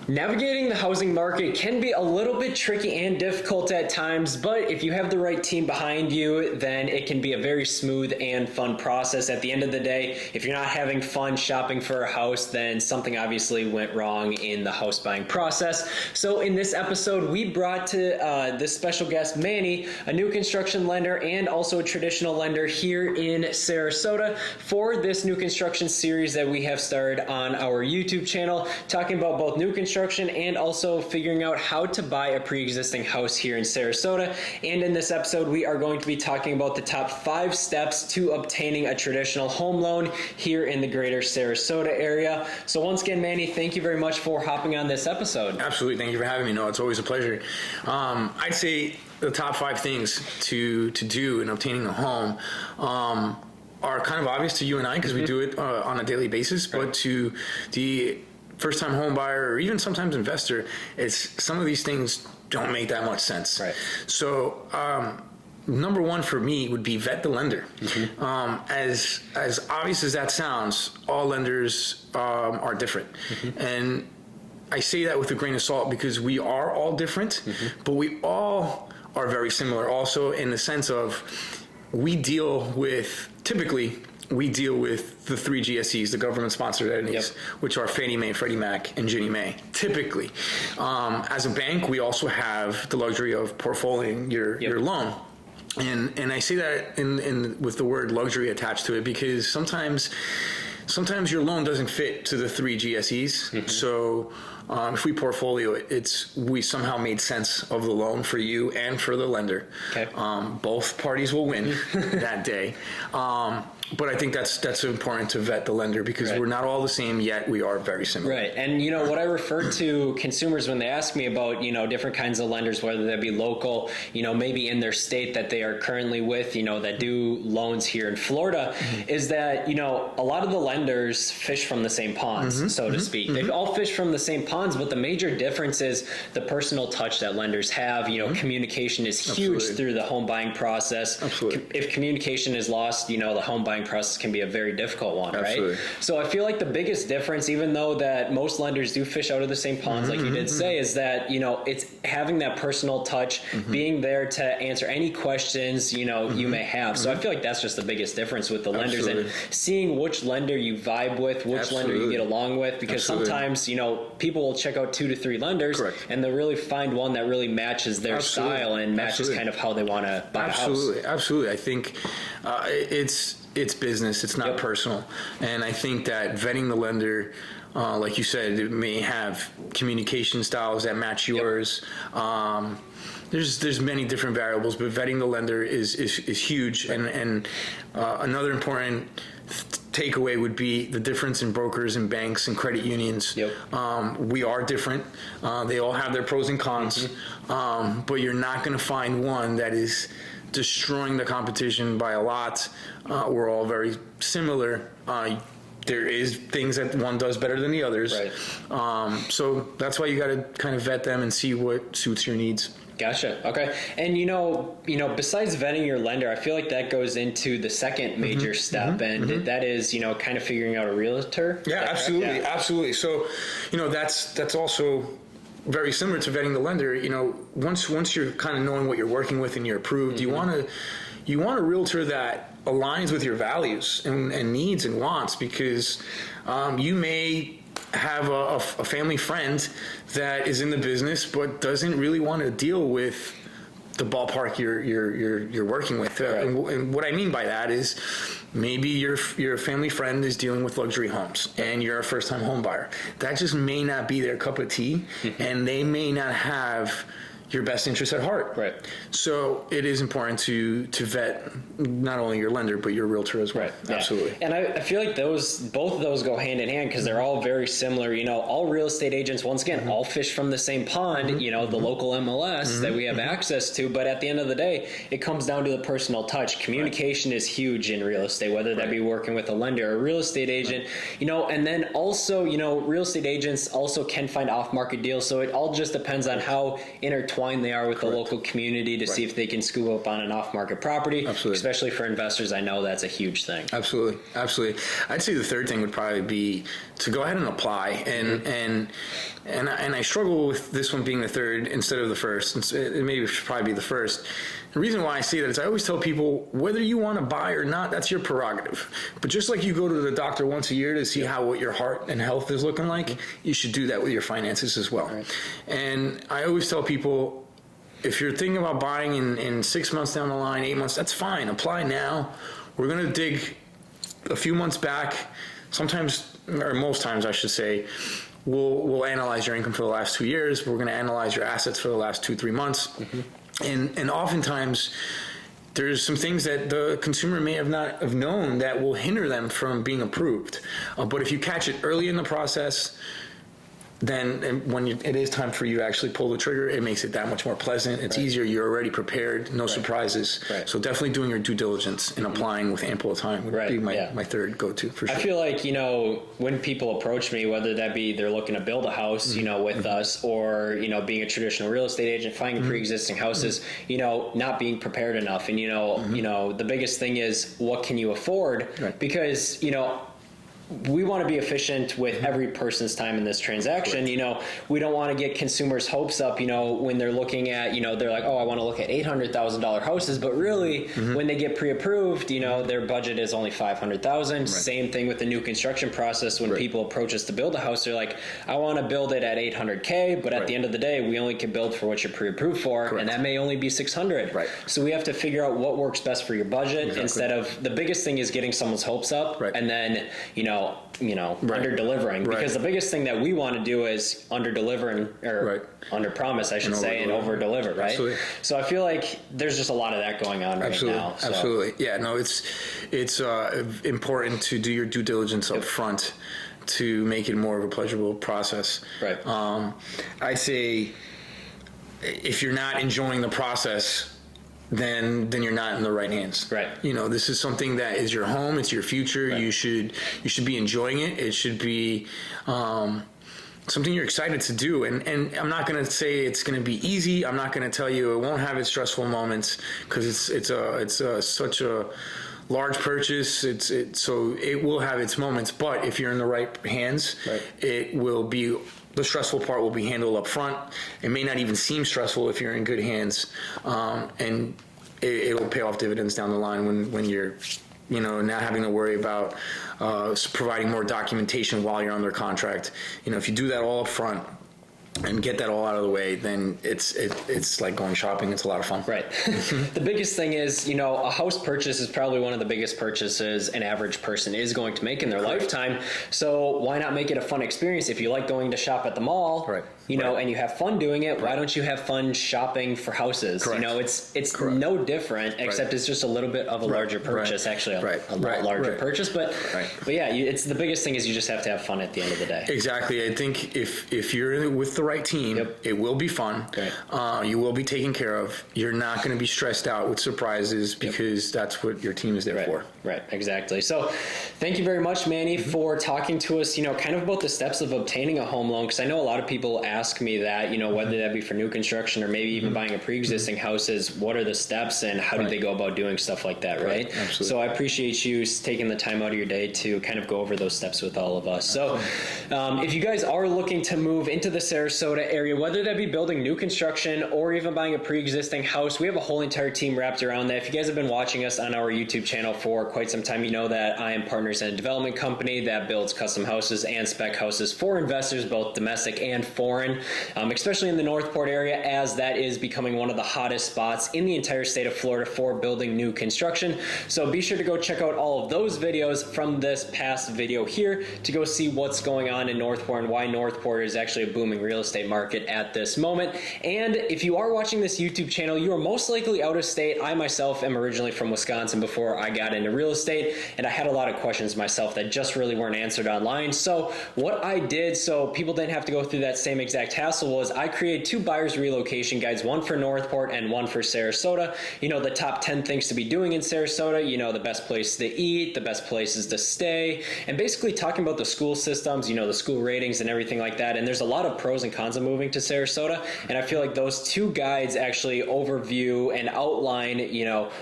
Navigating the housing market can be a little bit tricky and difficult at times, but if you have the right team behind you, then it can be a very smooth and fun process. At the end of the day, if you're not having fun shopping for a house, then something obviously went wrong in the house buying process. So in this episode, we brought to this special guest, Manny, a new construction lender and also a traditional lender here in Sarasota, for this new construction series that we have started on our YouTube channel, talking about both new construction and also figuring out how to buy a pre-existing house here in Sarasota. And in this episode, we are going to be talking about the top 5 steps to obtaining a traditional home loan here in the greater Sarasota area. So once again, Manny, thank you very much for hopping on this episode. Absolutely. Thank you for having me. No, it's always a pleasure. I'd say the top 5 things to do in obtaining a home are kind of obvious to you and I because we do it on a daily basis, but to the first-time home buyer or even sometimes investor, it's some of these things don't make that much sense. Right. So number one for me would be vet the lender. As obvious as that sounds, all lenders are different. And I say that with a grain of salt because we are all different, but we all are very similar also in the sense of typically we deal with the 3 GSEs, the government-sponsored entities, which are Fannie Mae, Freddie Mac, and Ginnie Mae, typically. As a bank, we also have the luxury of portfolioing your loan. And I say that in with the word luxury attached to it because sometimes your loan doesn't fit to the 3 GSEs. So if we portfolio it, we somehow made sense of the loan for you and for the lender. Okay. Both parties will win that day. But I think that's important to vet the lender because we're not all the same, yet we are very similar. Right. And, what I refer to consumers when they ask me about, different kinds of lenders, whether they be local, maybe in their state that they are currently with, that do loans here in Florida, is that, a lot of the lenders fish from the same ponds, so to speak. They all fish from the same ponds, but the major difference is the personal touch that lenders have. Communication is huge through the home buying process. If communication is lost, the home buying process can be a very difficult one, right? So I feel like the biggest difference, even though that most lenders do fish out of the same ponds, like you did say, is that, it's having that personal touch, being there to answer any questions, you may have. So I feel like that's just the biggest difference with the lenders and seeing which lender you vibe with, which lender you get along with, because sometimes, people will check out 2 to 3 lenders and they'll really find one that really matches their style and matches kind of how they want to buy a house. Absolutely. I think it's business. It's not personal. And I think that vetting the lender, like you said, it may have communication styles that match yours. There's many different variables, but vetting the lender is huge. And another important takeaway would be the difference in brokers and banks and credit unions. We are different. They all have their pros and cons, but you're not going to find one that is destroying the competition by a lot. We're all very similar. There is things that one does better than the others. So that's why you got to kind of vet them and see what suits your needs. Gotcha. Okay. And besides vetting your lender, I feel like that goes into the second major step, and that is, kind of figuring out a realtor. Yeah, absolutely. Absolutely. So, that's also very similar to vetting the lender. Once you're kind of knowing what you're working with and you're approved, you want a realtor that aligns with your values and needs and wants, because you may have a family friend that is in the business but doesn't really want to deal with the ballpark you're working with. And what I mean by that is maybe your family friend is dealing with luxury homes and you're a first-time home buyer. That just may not be their cup of tea, and they may not have your best interest at heart. So it is important to vet not only your lender, but your realtor as well. Absolutely. And I feel like both of those go hand in hand because they're all very similar. All real estate agents, once again, all fish from the same pond, the local MLS that we have access to. But at the end of the day, it comes down to the personal touch. Communication is huge in real estate, whether that be working with a lender or a real estate agent, and then also, real estate agents also can find off-market deals. So it all just depends on how intertwined they are with the local community to see if they can scoop up on an off-market property. Especially for investors, I know that's a huge thing. Absolutely. I'd say the third thing would probably be to go ahead and apply and and I struggle with this one being the third instead of the first. It maybe should probably be the first. The reason why I say that is I always tell people, whether you want to buy or not, that's your prerogative. But just like you go to the doctor once a year to see how what your heart and health is looking like, you should do that with your finances as well. Right. And I always tell people, if you're thinking about buying in 6 months down the line, 8 months, that's fine. Apply now. We're going to dig a few months back. Sometimes, or most times I should say, we'll analyze your income for the last 2 years. We're going to analyze your assets for the last 2-3 months. Mm-hmm. And oftentimes there's some things that the consumer may not have known that will hinder them from being approved. But if you catch it early in the process, then when it is time for you to actually pull the trigger, it makes it that much more pleasant. It's easier. You're already prepared. No surprises. Right. So definitely doing your due diligence and applying with ample time would be my third go-to for sure. I feel like, when people approach me, whether that be they're looking to build a house, with us, or, being a traditional real estate agent, finding pre-existing houses, not being prepared enough. And, the biggest thing is, what can you afford? Right. Because, we want to be efficient with every person's time in this transaction. Correct. We don't want to get consumers' hopes up, when they're looking at, they're like, oh, I want to look at $800,000 houses, but really when they get pre-approved, their budget is only $500,000. Right. Same thing with the new construction process. When people approach us to build a house, they're like, I want to build it at $800K, but at the end of the day, we only can build for what you're pre-approved for. Correct. And that may only be $600. Right. So we have to figure out what works best for your budget. Exactly. Instead of, the biggest thing is getting someone's hopes up. Right. And then, under delivering, because the biggest thing that we want to do is under deliver under promise, I should say, and over deliver. Right. Absolutely. So I feel like there's just a lot of that going on right now. So. Absolutely. Yeah, no, it's important to do your due diligence up front to make it more of a pleasurable process. Right. I'd say if you're not enjoying the process, then you're not in the right hands. Right. This is something that is your home. It's your future. Right. You should be enjoying it. It should be something you're excited to do. And I'm not going to say it's going to be easy. I'm not going to tell you it won't have its stressful moments, because it's such a large purchase. So it will have its moments. But if you're in the right hands, it will be. The stressful part will be handled up front. It may not even seem stressful if you're in good hands, and it'll pay off dividends down the line when you're, not having to worry about providing more documentation while you're under contract. If you do that all up front and get that all out of the way, then it's like going shopping. It's a lot of fun. Right. The biggest thing is, a house purchase is probably one of the biggest purchases an average person is going to make in their lifetime. So why not make it a fun experience? If you like going to shop at the mall, and you have fun doing it, why don't you have fun shopping for houses? Correct. It's no different, except it's just a little bit of a larger purchase, actually a lot larger purchase. But yeah, it's the biggest thing is you just have to have fun at the end of the day. Exactly. I think if you're with the right team, it will be fun. You will be taken care of. You're not going to be stressed out with surprises, because that's what your team is there for. Right, exactly. So thank you very much, Manny, for talking to us, kind of about the steps of obtaining a home loan, because I know a lot of people ask me that, whether that be for new construction or maybe even buying a pre-existing house, is what are the steps and how do they go about doing stuff like that, right? Absolutely. So I appreciate you taking the time out of your day to kind of go over those steps with all of us. Absolutely. So if you guys are looking to move into the Sarasota area, whether that be building new construction or even buying a pre-existing house, we have a whole entire team wrapped around that. If you guys have been watching us on our YouTube channel for quite some time, you know that I am partners in a development company that builds custom houses and spec houses for investors, both domestic and foreign, especially in the Northport area, as that is becoming one of the hottest spots in the entire state of Florida for building new construction. So be sure to go check out all of those videos from this past video here to go see what's going on in Northport and why Northport is actually a booming real estate market at this moment. And if you are watching this YouTube channel, you are most likely out of state. I myself am originally from Wisconsin before I got into real estate, and I had a lot of questions myself that just really weren't answered online. So what I did, so people didn't have to go through that same exact hassle, was I created 2 buyer's relocation guides, one for Northport and one for Sarasota. The top 10 things to be doing in Sarasota, the best places to eat, the best places to stay, and basically talking about the school systems, the school ratings and everything like that. And there's a lot of pros and cons of moving to Sarasota, and I feel like those 2 guides actually overview and outline,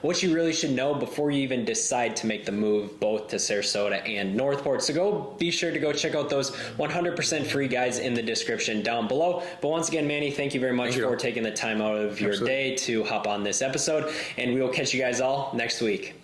what you really should know before you even decide to make the move both to Sarasota and Northport. So be sure to go check out those 100% free guides in the description down down below. But once again, Manny, thank you very much for taking the time out of your Absolutely. day to hop on this episode, and we will catch you guys all next week.